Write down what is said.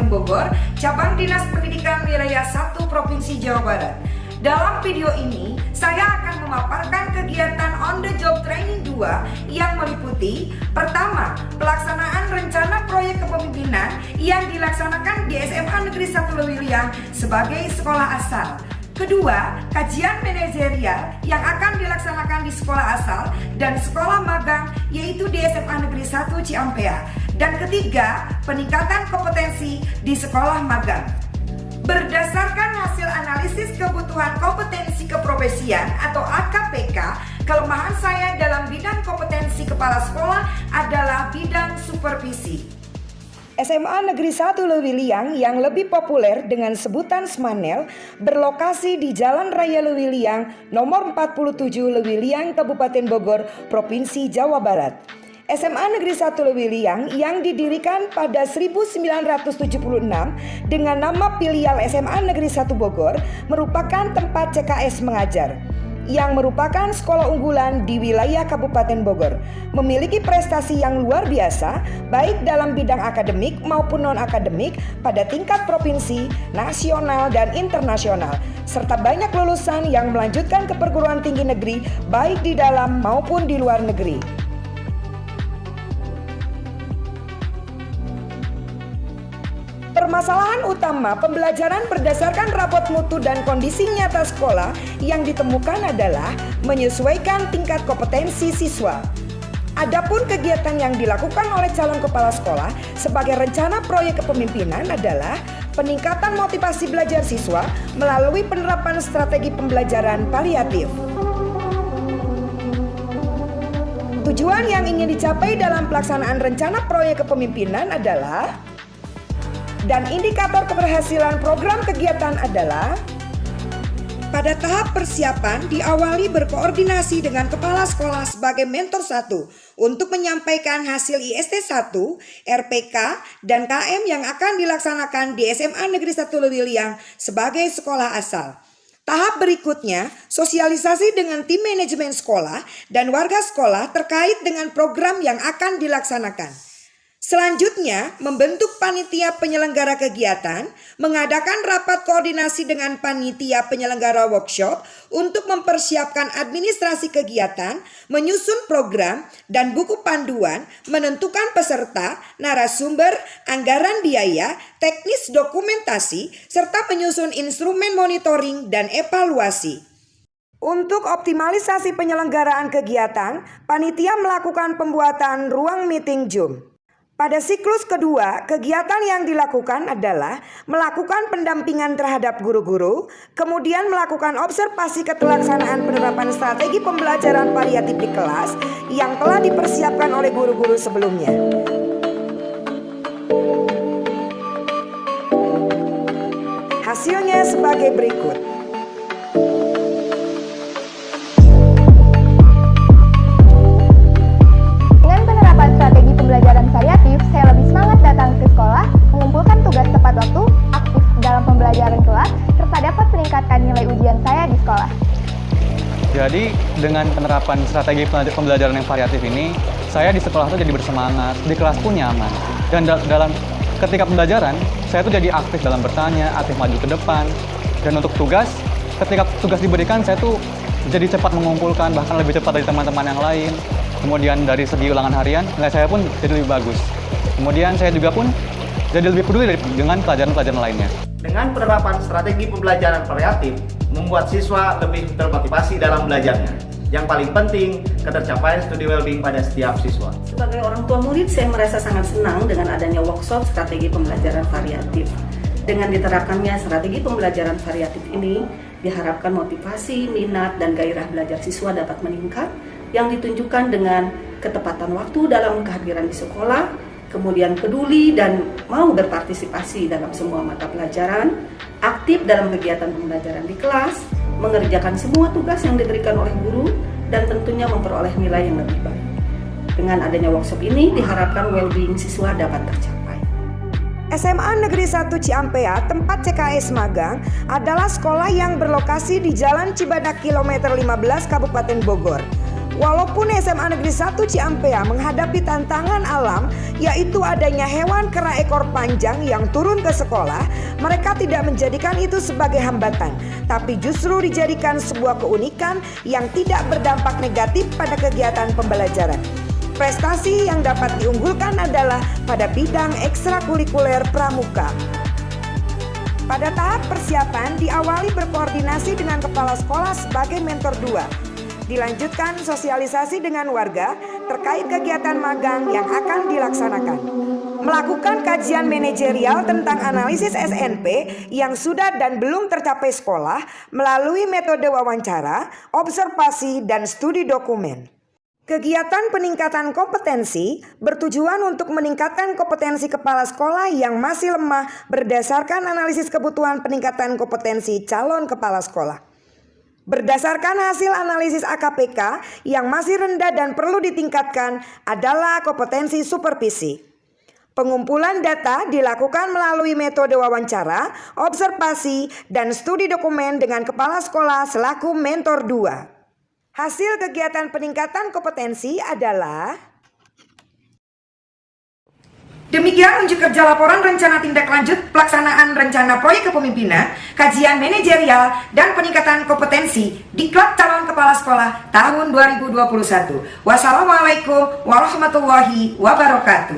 Kabupaten Bogor, Cabang Dinas Pendidikan Wilayah 1 Provinsi Jawa Barat. Dalam video ini, saya akan memaparkan kegiatan on the job training 2 yang meliputi: pertama, pelaksanaan rencana proyek kepemimpinan yang dilaksanakan di SMA Negeri 1 Lewiliang sebagai sekolah asal. Kedua, kajian manajerial yang akan dilaksanakan di sekolah asal dan sekolah magang yaitu di SMA Negeri 1 Ciampea. Dan ketiga, peningkatan kompetensi di sekolah magang. Berdasarkan hasil analisis kebutuhan kompetensi keprofesian atau AKPK, kelemahan saya dalam bidang kompetensi kepala sekolah adalah bidang supervisi. SMA Negeri 1 Lewiliang yang lebih populer dengan sebutan Smanel berlokasi di Jalan Raya Lewiliang nomor 47 Lewiliang, Kabupaten Bogor, Provinsi Jawa Barat. SMA Negeri 1 Lewiliang yang didirikan pada 1976 dengan nama filial SMA Negeri 1 Bogor merupakan tempat CKS mengajar, yang merupakan sekolah unggulan di wilayah Kabupaten Bogor, memiliki prestasi yang luar biasa baik dalam bidang akademik maupun non-akademik pada tingkat provinsi, nasional, dan internasional, serta banyak lulusan yang melanjutkan ke perguruan tinggi negeri baik di dalam maupun di luar negeri. Permasalahan utama pembelajaran berdasarkan rapot mutu dan kondisi nyata sekolah yang ditemukan adalah menyesuaikan tingkat kompetensi siswa. Adapun kegiatan yang dilakukan oleh calon kepala sekolah sebagai rencana proyek kepemimpinan adalah peningkatan motivasi belajar siswa melalui penerapan strategi pembelajaran variatif. Tujuan yang ingin dicapai dalam pelaksanaan rencana proyek kepemimpinan adalah, dan indikator keberhasilan program kegiatan adalah: pada tahap persiapan diawali berkoordinasi dengan kepala sekolah sebagai mentor 1 untuk menyampaikan hasil IST 1, RPK, dan KM yang akan dilaksanakan di SMA Negeri 1 Lewiliang sebagai sekolah asal. Tahap berikutnya, sosialisasi dengan tim manajemen sekolah dan warga sekolah terkait dengan program yang akan dilaksanakan. Selanjutnya, membentuk panitia penyelenggara kegiatan, mengadakan rapat koordinasi dengan panitia penyelenggara workshop untuk mempersiapkan administrasi kegiatan, menyusun program dan buku panduan, menentukan peserta, narasumber, anggaran biaya, teknis dokumentasi, serta menyusun instrumen monitoring dan evaluasi. Untuk optimalisasi penyelenggaraan kegiatan, panitia melakukan pembuatan ruang meeting Zoom. Pada siklus kedua, kegiatan yang dilakukan adalah melakukan pendampingan terhadap guru-guru, kemudian melakukan observasi ketelaksanaan penerapan strategi pembelajaran variatif di kelas yang telah dipersiapkan oleh guru-guru sebelumnya. Hasilnya sebagai berikut. Pembelajaran variatif, saya lebih semangat datang ke sekolah, mengumpulkan tugas tepat waktu, aktif dalam pembelajaran kelas, serta dapat meningkatkan nilai ujian saya di sekolah. Jadi dengan penerapan strategi pembelajaran yang variatif ini, saya di sekolah tuh jadi bersemangat, di kelas pun nyaman. Dan dalam ketika pembelajaran, saya tuh jadi aktif dalam bertanya, aktif maju ke depan. Dan untuk tugas, ketika tugas diberikan, saya tuh jadi cepat mengumpulkan, bahkan lebih cepat dari teman-teman yang lain. Kemudian dari segi ulangan harian, nilai saya pun jadi lebih bagus. Kemudian saya juga pun jadi lebih peduli dengan pelajaran-pelajaran lainnya. Dengan penerapan strategi pembelajaran variatif, membuat siswa lebih termotivasi dalam belajarnya. Yang paling penting, ketercapaian studi well-being pada setiap siswa. Sebagai orang tua murid, saya merasa sangat senang dengan adanya workshop strategi pembelajaran variatif. Dengan diterapkannya strategi pembelajaran variatif ini, diharapkan motivasi, minat, dan gairah belajar siswa dapat meningkat, yang ditunjukkan dengan ketepatan waktu dalam kehadiran di sekolah, kemudian peduli dan mau berpartisipasi dalam semua mata pelajaran, aktif dalam kegiatan pembelajaran di kelas, mengerjakan semua tugas yang diberikan oleh guru, dan tentunya memperoleh nilai yang lebih baik. Dengan adanya workshop ini, diharapkan well-being siswa dapat tercapai. SMA Negeri 1 Ciampea, tempat CKS magang, adalah sekolah yang berlokasi di Jalan Cibadak kilometer 15 Kabupaten Bogor. Walaupun SMA Negeri 1 Ciampea menghadapi tantangan alam, yaitu adanya hewan kera ekor panjang yang turun ke sekolah, mereka tidak menjadikan itu sebagai hambatan, tapi justru dijadikan sebuah keunikan yang tidak berdampak negatif pada kegiatan pembelajaran. Prestasi yang dapat diunggulkan adalah pada bidang ekstrakurikuler pramuka. Pada tahap persiapan diawali berkoordinasi dengan kepala sekolah sebagai mentor 2. Dilanjutkan sosialisasi dengan warga terkait kegiatan magang yang akan dilaksanakan. Melakukan kajian manajerial tentang analisis SNP yang sudah dan belum tercapai sekolah melalui metode wawancara, observasi, dan studi dokumen. Kegiatan peningkatan kompetensi bertujuan untuk meningkatkan kompetensi kepala sekolah yang masih lemah berdasarkan analisis kebutuhan peningkatan kompetensi calon kepala sekolah. Berdasarkan hasil analisis AKPK yang masih rendah dan perlu ditingkatkan adalah kompetensi supervisi. Pengumpulan data dilakukan melalui metode wawancara, observasi, dan studi dokumen dengan kepala sekolah selaku mentor 2. Hasil kegiatan peningkatan kompetensi adalah: demikian unjuk kerja laporan rencana tindak lanjut pelaksanaan rencana proyek kepemimpinan, kajian manajerial, dan peningkatan kompetensi di Klub Calon Kepala Sekolah tahun 2021. Wassalamualaikum warahmatullahi wabarakatuh.